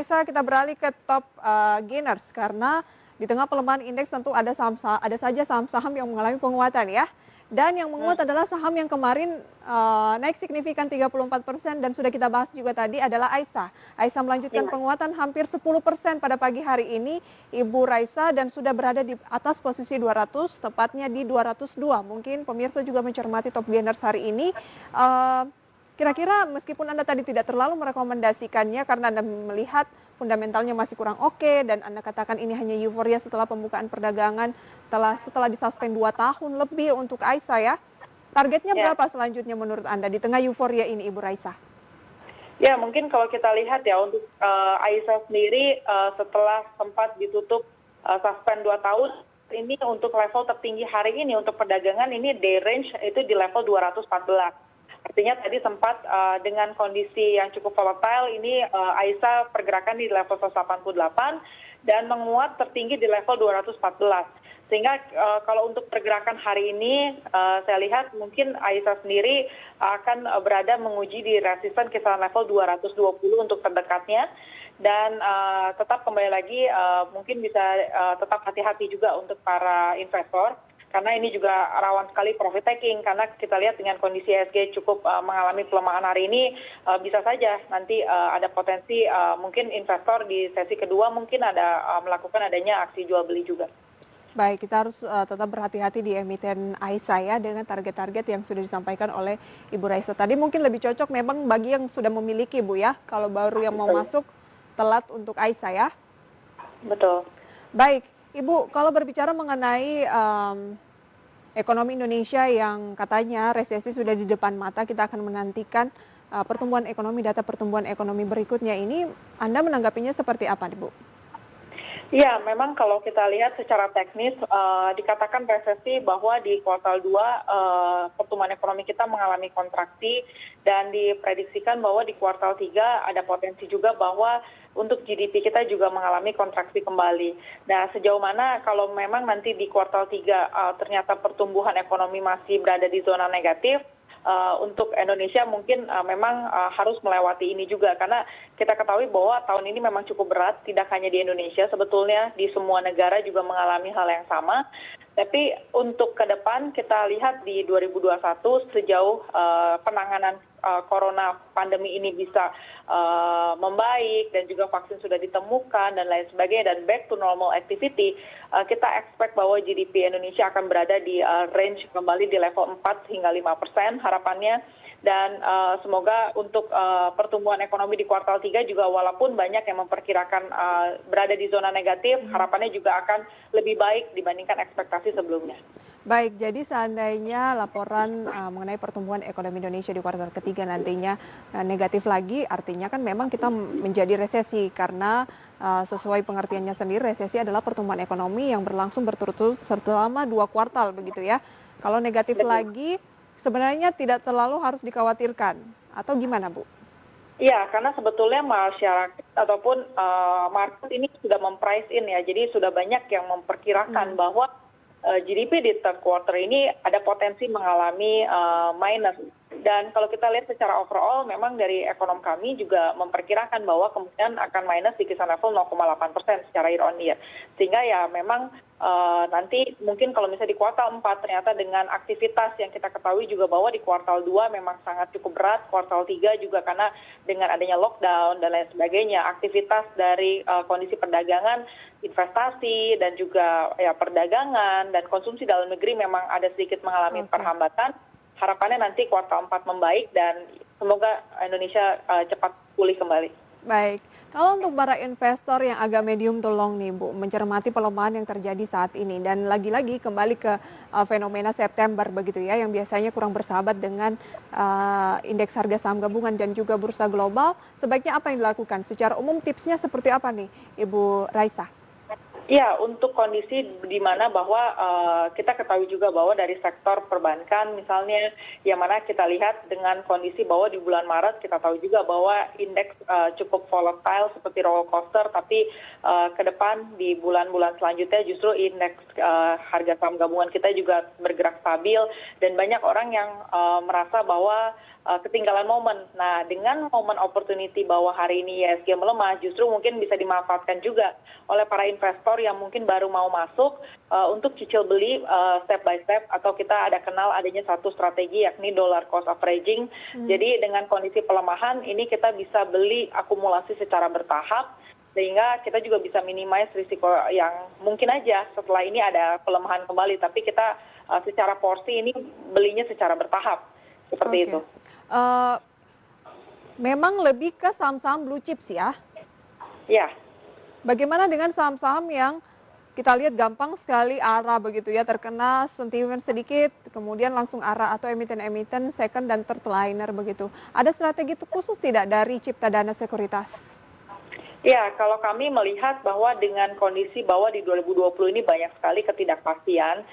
Bisa kita beralih ke top gainers karena di tengah pelemahan indeks tentu ada saja saham-saham yang mengalami penguatan ya. Dan yang Mmm, menguat adalah saham yang kemarin naik signifikan 34% dan sudah kita bahas juga tadi adalah Aisyah. Aisyah melanjutkan iya penguatan hampir 10% pada pagi hari ini Ibu Raisa dan sudah berada di atas posisi 200 tepatnya di 202. Mungkin pemirsa juga mencermati top gainers hari ini. Eh, Kira-kira meskipun Anda tadi tidak terlalu merekomendasikannya karena Anda melihat fundamentalnya masih kurang oke dan Anda katakan ini hanya euforia setelah pembukaan perdagangan setelah disuspend 2 tahun lebih untuk Aisyah ya. Targetnya iya. berapa selanjutnya menurut Anda di tengah euforia ini Ibu Raisa? Ya mungkin kalau kita lihat ya untuk, Aisyah sendiri, setelah sempat ditutup, suspend 2 tahun, ini untuk level tertinggi hari ini untuk perdagangan ini day range itu di level 214. Artinya tadi sempat, dengan kondisi yang cukup volatile ini, Aisyah pergerakan di level 188 dan menguat tertinggi di level 214. Sehingga, kalau untuk pergerakan hari ini, saya lihat mungkin Aisyah sendiri akan, berada menguji di resisten kisaran level 220 untuk terdekatnya dan, tetap kembali lagi, mungkin bisa, tetap hati-hati juga untuk para investor, karena ini juga rawan sekali profit taking karena kita lihat dengan kondisi IHSG cukup, mengalami pelemahan hari ini, bisa saja nanti, ada potensi, mungkin investor di sesi kedua mungkin ada, melakukan adanya aksi jual beli juga. Baik, kita harus tetap berhati-hati di emiten Aisyah ya dengan target-target yang sudah disampaikan oleh Ibu Raisa. Tadi mungkin lebih cocok memang bagi yang sudah memiliki Bu ya, kalau baru yang mau Betul. masuk telat untuk Aisyah ya. Betul. Baik, Ibu, kalau berbicara mengenai ekonomi Indonesia yang katanya resesi sudah di depan mata, kita akan menantikan pertumbuhan ekonomi, data pertumbuhan ekonomi berikutnya ini, Anda menanggapinya seperti apa, Bu? Iya, memang kalau kita lihat secara teknis, dikatakan resesi bahwa di kuartal 2 pertumbuhan ekonomi kita mengalami kontraksi dan diprediksikan bahwa di kuartal 3 ada potensi juga bahwa untuk GDP kita juga mengalami kontraksi kembali. Nah, sejauh mana kalau memang nanti di kuartal 3 ternyata pertumbuhan ekonomi masih berada di zona negatif, untuk Indonesia mungkin, memang, harus melewati ini juga karena kita ketahui bahwa tahun ini memang cukup berat, tidak hanya di Indonesia sebetulnya di semua negara juga mengalami hal yang sama. Tapi untuk ke depan kita lihat di 2021 sejauh, penanganan, corona pandemi ini bisa, membaik dan juga vaksin sudah ditemukan dan lain sebagainya dan back to normal activity, kita expect bahwa GDP Indonesia akan berada di, range kembali di level 4 hingga 5% harapannya. Dan, semoga untuk, pertumbuhan ekonomi di kuartal 3 juga walaupun banyak yang memperkirakan, berada di zona negatif, harapannya juga akan lebih baik dibandingkan ekspektasi sebelumnya. Baik, jadi seandainya laporan mengenai pertumbuhan ekonomi Indonesia di kuartal ketiga nantinya negatif lagi, artinya kan memang kita menjadi resesi karena sesuai pengertiannya sendiri resesi adalah pertumbuhan ekonomi yang berlangsung berturut-turut selama 2 kuartal begitu ya. Kalau negatif Betul. lagi sebenarnya tidak terlalu harus dikhawatirkan atau gimana Bu? Iya, karena sebetulnya masyarakat ataupun, market ini sudah memprice in ya, jadi sudah banyak yang memperkirakan Hmm. bahwa, GDP di third quarter ini ada potensi mengalami, minus. Dan kalau kita lihat secara overall memang dari ekonom kami juga memperkirakan bahwa kemungkinan akan minus di kisaran level 0,8% secara year on year. Sehingga ya memang, nanti mungkin kalau misalnya di kuartal 4 ternyata dengan aktivitas yang kita ketahui juga bahwa di kuartal 2 memang sangat cukup berat, kuartal 3 juga karena dengan adanya lockdown dan lain sebagainya, aktivitas dari, kondisi perdagangan, investasi dan juga ya perdagangan dan konsumsi dalam negeri memang ada sedikit mengalami Oke. perhambatan. Harapannya nanti kuartal 4 membaik dan semoga Indonesia, cepat pulih kembali. Baik, kalau untuk para investor yang agak medium to long nih Bu, mencermati pelemahan yang terjadi saat ini dan lagi-lagi kembali ke fenomena September begitu ya, yang biasanya kurang bersahabat dengan indeks harga saham gabungan dan juga bursa global, sebaiknya apa yang dilakukan? Secara umum tipsnya seperti apa nih Ibu Raisa? Ya, untuk kondisi di mana bahwa, kita ketahui juga bahwa dari sektor perbankan misalnya, yang mana kita lihat dengan kondisi bahwa di bulan Maret kita tahu juga bahwa indeks, cukup volatile seperti roller coaster, tapi, ke depan di bulan-bulan selanjutnya justru indeks, harga saham gabungan kita juga bergerak stabil dan banyak orang yang, merasa bahwa, ketinggalan momen. Nah, dengan momen opportunity bahwa hari ini IHSG melemah, justru mungkin bisa dimanfaatkan juga oleh para investor yang mungkin baru mau masuk untuk cicil beli step by step, atau kita ada kenal adanya satu strategi yakni dollar cost averaging. Jadi dengan kondisi pelemahan ini kita bisa beli akumulasi secara bertahap, sehingga kita juga bisa minimize risiko yang mungkin aja setelah ini ada pelemahan kembali, tapi kita secara porsi ini belinya secara bertahap, seperti itu. Memang lebih ke saham-saham blue chips ya. Ya, Bagaimana dengan saham-saham yang kita lihat gampang sekali arah begitu ya, terkena sentimen sedikit, kemudian langsung arah, atau emiten-emiten second dan third liner begitu. Ada strategi khusus tidak dari Cipta Dana Sekuritas? ya, kalau kami melihat bahwa dengan kondisi bahwa di 2020 ini banyak sekali ketidakpastian,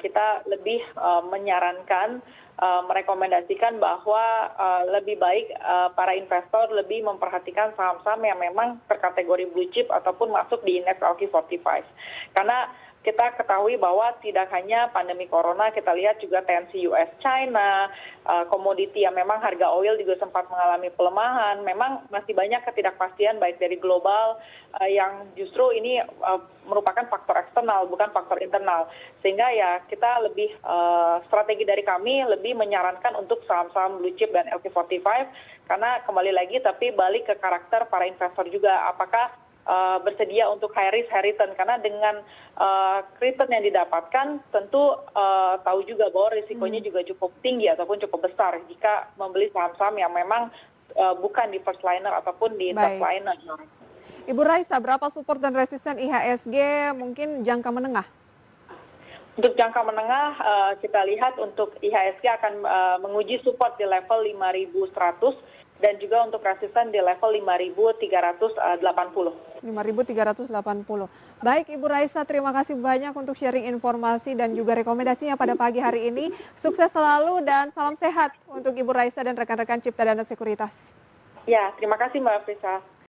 kita lebih menyarankan, merekomendasikan bahwa lebih baik para investor lebih memperhatikan saham-saham yang memang terkategori blue chip ataupun masuk di indeks ALKI 45. Karena kita ketahui bahwa tidak hanya pandemi corona, kita lihat juga tensi US-China, komoditi yang memang harga oil juga sempat mengalami pelemahan. Memang masih banyak ketidakpastian baik dari global yang justru ini merupakan faktor eksternal, bukan faktor internal. Sehingga ya kita lebih, strategi dari kami lebih menyarankan untuk saham-saham blue chip dan LQ45, karena kembali lagi tapi balik ke karakter para investor juga, apakah bersedia untuk high risk high return, karena dengan return yang didapatkan tentu tahu juga bahwa risikonya juga cukup tinggi ataupun cukup besar jika membeli saham-saham yang memang bukan di first liner ataupun di third liner. Ibu Raisa, berapa support dan resisten IHSG mungkin jangka menengah? Untuk jangka menengah, kita lihat untuk IHSG akan menguji support di level 5.100 dan juga untuk resisten di level 5.380. 5.380. Baik Ibu Raisa, terima kasih banyak untuk sharing informasi dan juga rekomendasinya pada pagi hari ini. Sukses selalu dan salam sehat untuk Ibu Raisa dan rekan-rekan Cipta Dana Sekuritas. Ya, terima kasih Mbak Frisa.